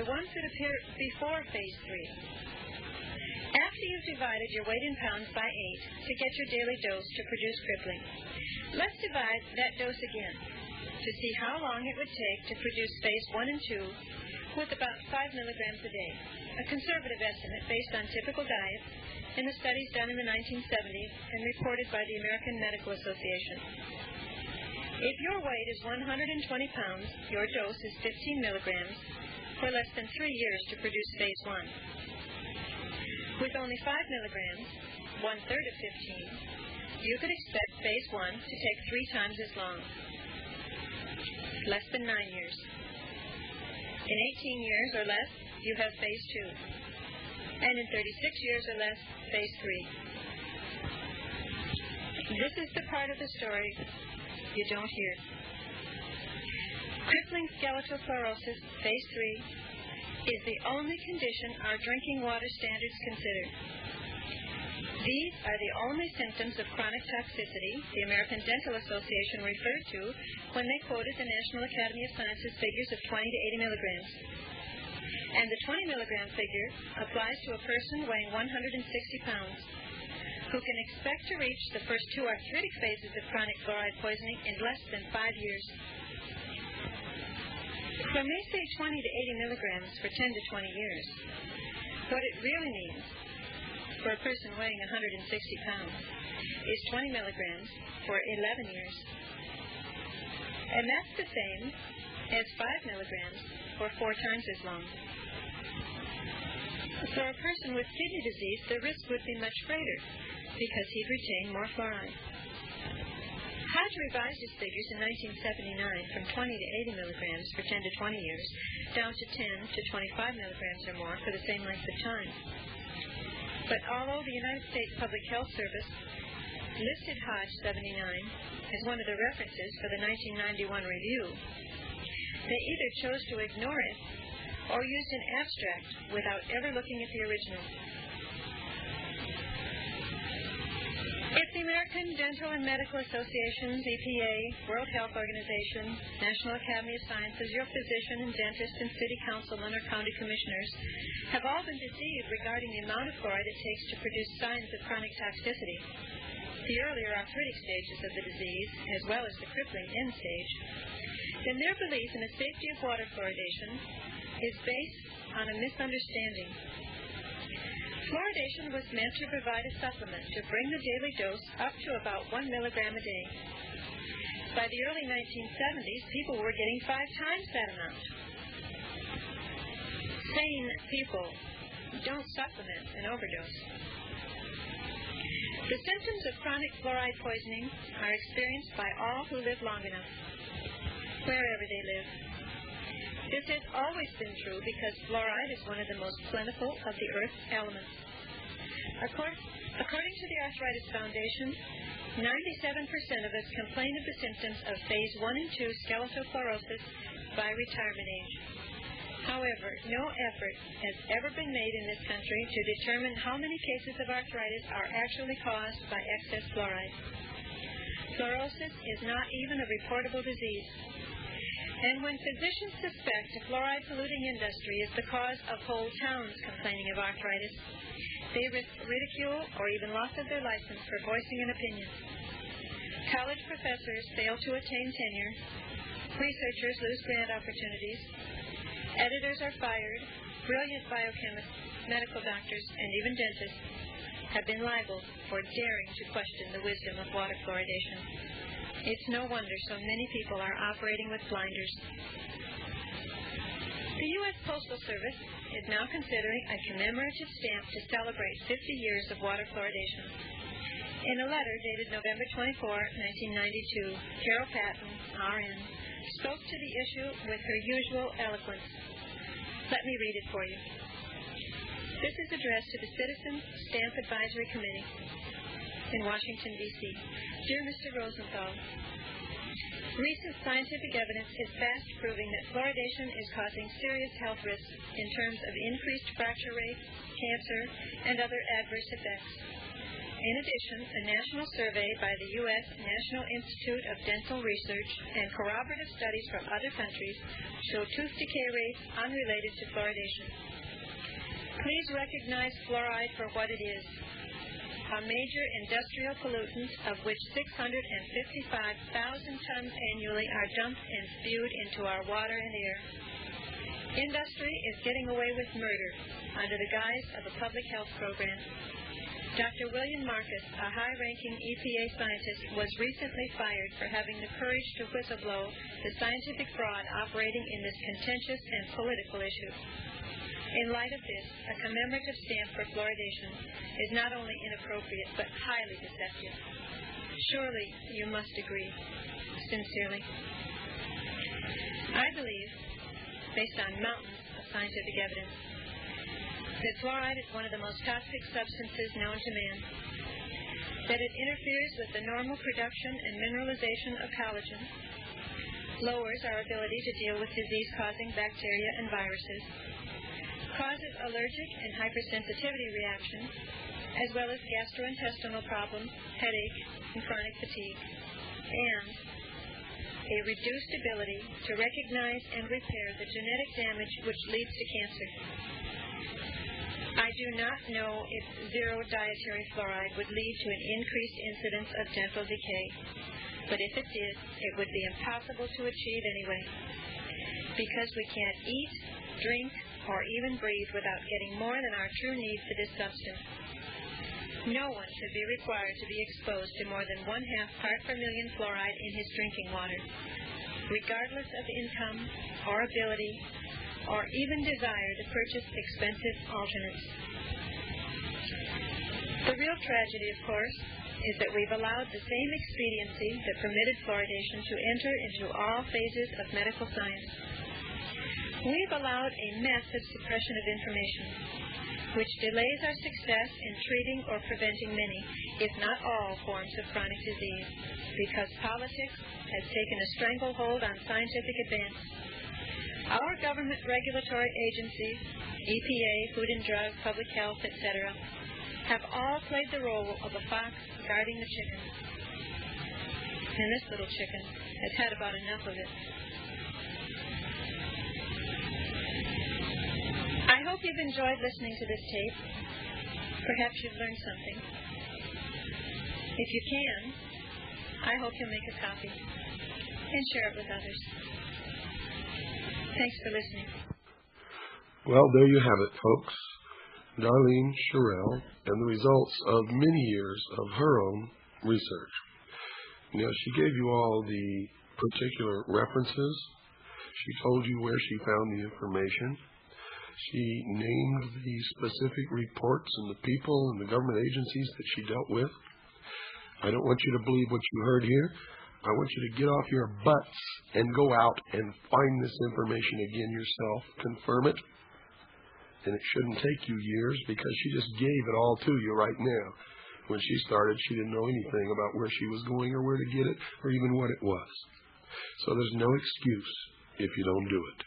The ones that appear before phase 3. After you've divided your weight in pounds by 8 to get your daily dose to produce crippling, let's divide that dose again to see how long it would take to produce phase 1 and 2 with about 5 milligrams a day, a conservative estimate based on typical diets in the studies done in the 1970s and reported by the American Medical Association. If your weight is 120 pounds, your dose is 15 milligrams for less than 3 years to produce phase 1. With only 5 milligrams, 1/3 of 15, you could expect phase 1 to take 3 times as long. Less than 9 years. In 18 years or less, you have phase 2. And in 36 years or less, phase 3. This is the part of the story you don't hear. Crippling skeletal fluorosis, phase 3, is the only condition our drinking water standards consider. These are the only symptoms of chronic toxicity the American Dental Association referred to when they quoted the National Academy of Sciences figures of 20 to 80 milligrams. And the 20 milligram figure applies to a person weighing 160 pounds who can expect to reach the first 2 arthritic phases of chronic fluoride poisoning in less than 5 years. When they say 20 to 80 milligrams for 10 to 20 years, What it really means for a person weighing 160 pounds is 20 milligrams for 11 years. And that's the same as 5 milligrams for 4 times as long. For a person with kidney disease, the risk would be much greater because he'd retain more fluoride. Hodge revised his figures in 1979 from 20 to 80 milligrams for 10 to 20 years, down to 10 to 25 milligrams or more for the same length of time. But although the United States Public Health Service listed Hodge 79 as one of the references for the 1991 review, they either chose to ignore it or used an abstract without ever looking at the original. If the American Dental and Medical Associations, EPA, World Health Organization, National Academy of Sciences, your physician and dentist and city councilman or county commissioners have all been deceived regarding the amount of fluoride it takes to produce signs of chronic toxicity, the earlier arthritic stages of the disease, as well as the crippling end stage, then their belief in the safety of water fluoridation is based on a misunderstanding. Fluoridation was meant to provide a supplement to bring the daily dose up to about 1 milligram a day. By the early 1970s, people were getting 5 times that amount. Sane people don't supplement an overdose. The symptoms of chronic fluoride poisoning are experienced by all who live long enough, wherever they live. This has always been true because fluoride is one of the most plentiful of the Earth's elements. According to the Arthritis Foundation, 97% of us complain of the symptoms of phase 1 and 2 skeletal fluorosis by retirement age. However, no effort has ever been made in this country to determine how many cases of arthritis are actually caused by excess fluoride. Fluorosis is not even a reportable disease. And when physicians suspect a fluoride-polluting industry is the cause of whole towns complaining of arthritis, they risk ridicule or even loss of their license for voicing an opinion. College professors fail to attain tenure. Researchers lose grant opportunities. Editors are fired. Brilliant biochemists, medical doctors, and even dentists have been liable for daring to question the wisdom of water fluoridation. It's no wonder so many people are operating with blinders. The U.S. Postal Service is now considering a commemorative stamp to celebrate 50 years of water fluoridation. In a letter dated November 24, 1992, Carol Patton, RN, spoke to the issue with her usual eloquence. Let me read it for you. This is addressed to the Citizen Stamp Advisory Committee in Washington, D.C. Dear Mr. Rosenthal, recent scientific evidence is fast proving that fluoridation is causing serious health risks in terms of increased fracture rates, cancer, and other adverse effects. In addition, a national survey by the U.S. National Institute of Dental Research and corroborative studies from other countries show tooth decay rates unrelated to fluoridation. Please recognize fluoride for what it is, a major industrial pollutant of which 655,000 tons annually are dumped and spewed into our water and air. Industry is getting away with murder under the guise of a public health program. Dr. William Marcus, a high-ranking EPA scientist, was recently fired for having the courage to whistleblow the scientific fraud operating in this contentious and political issue. In light of this, a commemorative stamp for fluoridation is not only inappropriate but highly deceptive. Surely you must agree. Sincerely. I believe, based on mountains of scientific evidence, that fluoride is one of the most toxic substances known to man, that it interferes with the normal production and mineralization of collagen, lowers our ability to deal with disease-causing bacteria and viruses, causes allergic and hypersensitivity reactions, as well as gastrointestinal problems, headache, and chronic fatigue, and a reduced ability to recognize and repair the genetic damage which leads to cancer. I do not know if zero dietary fluoride would lead to an increased incidence of dental decay, but if it did, it would be impossible to achieve anyway, because we can't eat, drink, or even breathe without getting more than our true need for this substance. No one should be required to be exposed to more than 1/2 part per million fluoride in his drinking water, regardless of income or ability or even desire to purchase expensive alternates. The real tragedy, of course, is that we've allowed the same expediency that permitted fluoridation to enter into all phases of medical science. We've allowed a massive suppression of information, which delays our success in treating or preventing many, if not all, forms of chronic disease, because politics has taken a stranglehold on scientific advance. Our government regulatory agencies, EPA, Food and Drug, Public Health, etc., have all played the role of a fox guarding the chickens. And this little chicken has had about enough of it. I hope you've enjoyed listening to this tape. Perhaps you've learned something. If you can, I hope you'll make a copy and share it with others. Thanks for listening. Well, there you have it, folks. Darlene Sherrill and the results of many years of her own research. Now, she gave you all the particular references. She told you where she found the information. She named the specific reports and the people and the government agencies that she dealt with. I don't want you to believe what you heard here. I want you to get off your butts and go out and find this information again yourself. Confirm it. And it shouldn't take you years, because she just gave it all to you right now. When she started, she didn't know anything about where she was going or where to get it or even what it was. So there's no excuse if you don't do it.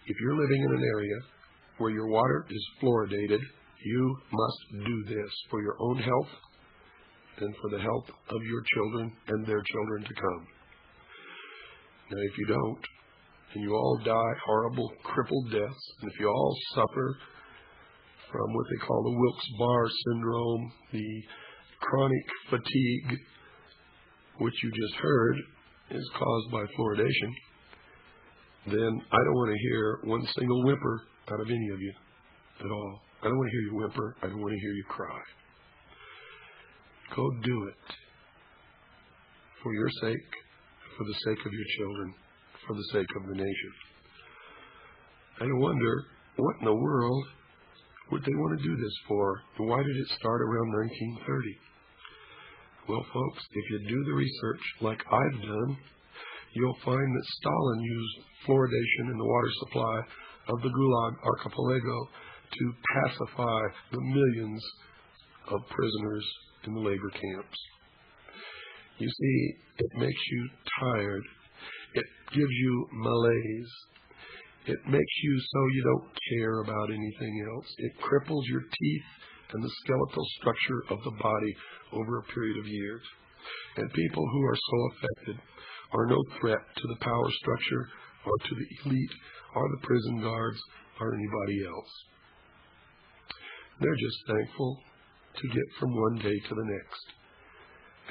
If you're living in an area where your water is fluoridated, you must do this for your own health and for the health of your children and their children to come. Now, if you don't, and you all die horrible, crippled deaths, and if you all suffer from what they call the Wilkes-Barre syndrome, the chronic fatigue, which you just heard is caused by fluoridation, then I don't want to hear one single whimper out of any of you at all. I don't want to hear you whimper. I don't want to hear you cry. Go do it for your sake, for the sake of your children, for the sake of the nation. I wonder what in the world would they want to do this for? Why did it start around 1930? Well, folks, if you do the research like I've done, you'll find that Stalin used fluoridation in the water supply of the Gulag archipelago to pacify the millions of prisoners in the labor camps. You see, it makes you tired. It gives you malaise. It makes you so you don't care about anything else. It cripples your teeth and the skeletal structure of the body over a period of years. And people who are so affected are no threat to the power structure or to the elite or the prison guards or anybody else. They're just thankful to get from one day to the next.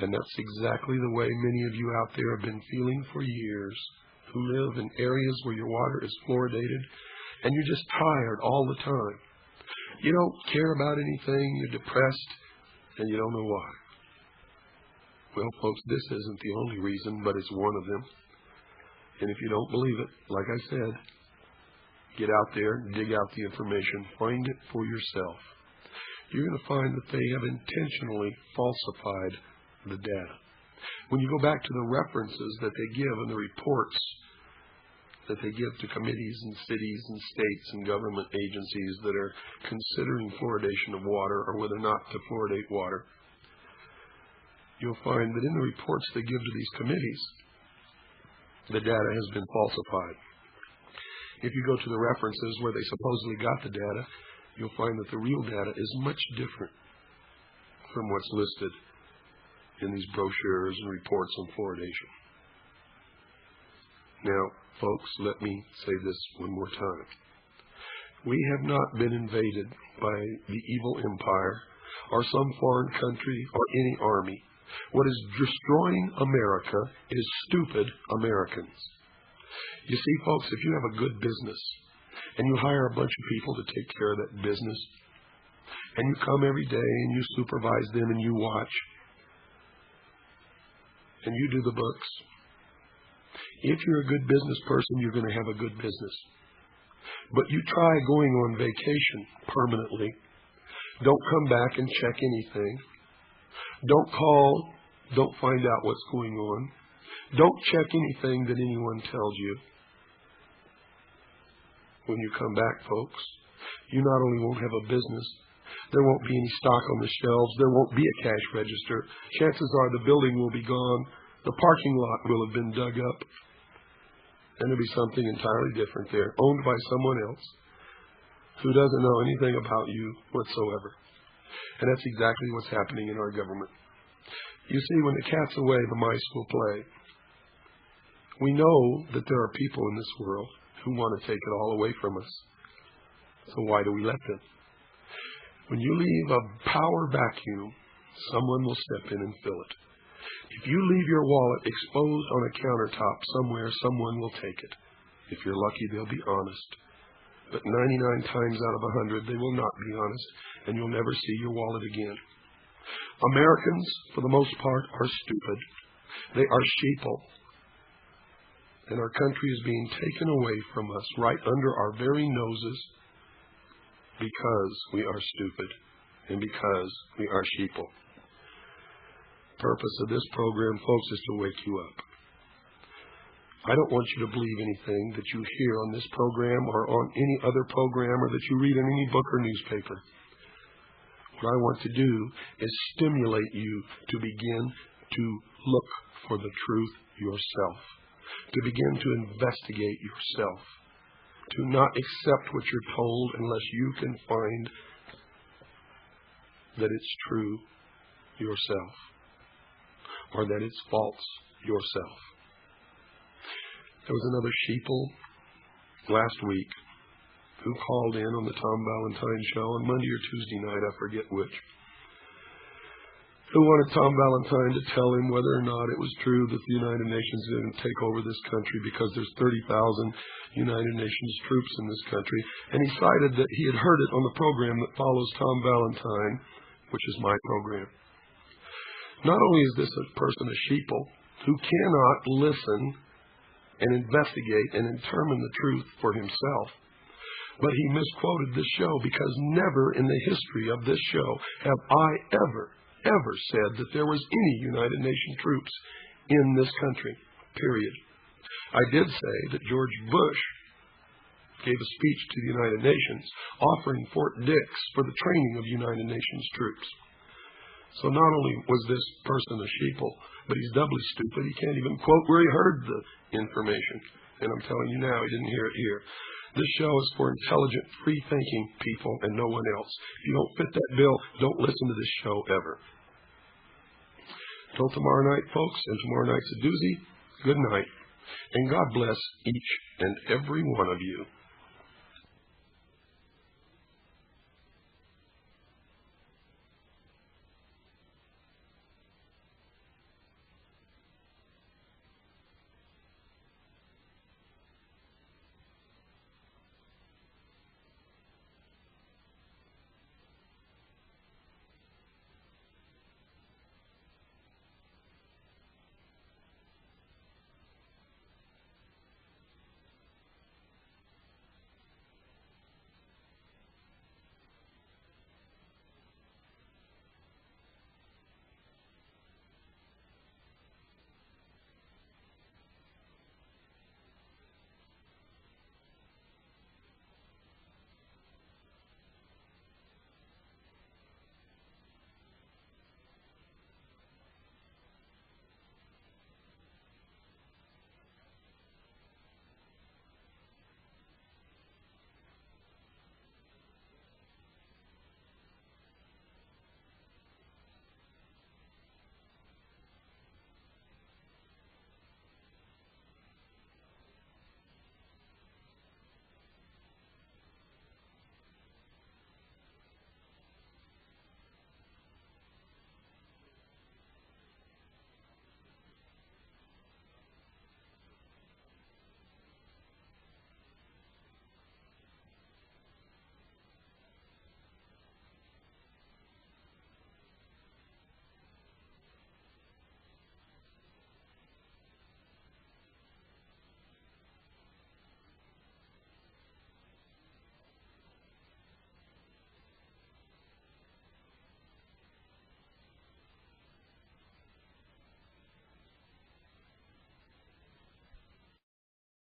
And that's exactly the way many of you out there have been feeling for years, who live in areas where your water is fluoridated, and you're just tired all the time. You don't care about anything, you're depressed, and you don't know why. Well, folks, this isn't the only reason, but it's one of them. And if you don't believe it, like I said, get out there, dig out the information, find it for yourself. You're going to find that they have intentionally falsified the data. When you go back to the references that they give and the reports that they give to committees and cities and states and government agencies that are considering fluoridation of water or whether or not to fluoridate water, you'll find that in the reports they give to these committees, the data has been falsified. If you go to the references where they supposedly got the data, you'll find that the real data is much different from what's listed in these brochures and reports on fluoridation. Now, folks, let me say this one more time. We have not been invaded by the evil empire or some foreign country or any army. What is destroying America is stupid Americans. You see, folks, if you have a good business and you hire a bunch of people to take care of that business, and you come every day and you supervise them and you watch, and you do the books. If you're a good business person, you're going to have a good business. But you try going on vacation permanently. Don't come back and check anything. Don't call. Don't find out what's going on. Don't check anything that anyone tells you. When you come back, folks, you not only won't have a business, there won't be any stock on the shelves, there won't be a cash register. Chances are the building will be gone, the parking lot will have been dug up, and there'll be something entirely different there, owned by someone else who doesn't know anything about you whatsoever. And that's exactly what's happening in our government. You see, when the cat's away, the mice will play. We know that there are people in this world who want to take it all away from us. So why do we let them? When you leave a power vacuum, someone will step in and fill it. If you leave your wallet exposed on a countertop somewhere, someone will take it. If you're lucky, they'll be honest. But 99 times out of 100, they will not be honest, and you'll never see your wallet again. Americans, for the most part, are stupid. They are sheeple. And our country is being taken away from us right under our very noses because we are stupid and because we are sheeple. The purpose of this program, folks, is to wake you up. I don't want you to believe anything that you hear on this program or on any other program or that you read in any book or newspaper. What I want to do is stimulate you to begin to look for the truth yourself, to begin to investigate yourself, to not accept what you're told unless you can find that it's true yourself or that it's false yourself. There was another sheeple last week who called in on the Tom Valentine show on Monday or Tuesday night, I forget which, who wanted Tom Valentine to tell him whether or not it was true that the United Nations didn't take over this country because there's 30,000 United Nations troops in this country. And he cited that he had heard it on the program that follows Tom Valentine, which is my program. Not only is this a person a sheeple who cannot listen and investigate and determine the truth for himself, but he misquoted this show because never in the history of this show have I ever said that there was any United Nations troops in this country, period. I did say that George Bush gave a speech to the United Nations offering Fort Dix for the training of United Nations troops. So not only was this person a sheeple, but he's doubly stupid. He can't even quote where he heard the information. And I'm telling you now, he didn't hear it here. This show is for intelligent, free-thinking people and no one else. If you don't fit that bill, don't listen to this show ever. Till tomorrow night, folks, and tomorrow night's a doozy, good night. And God bless each and every one of you.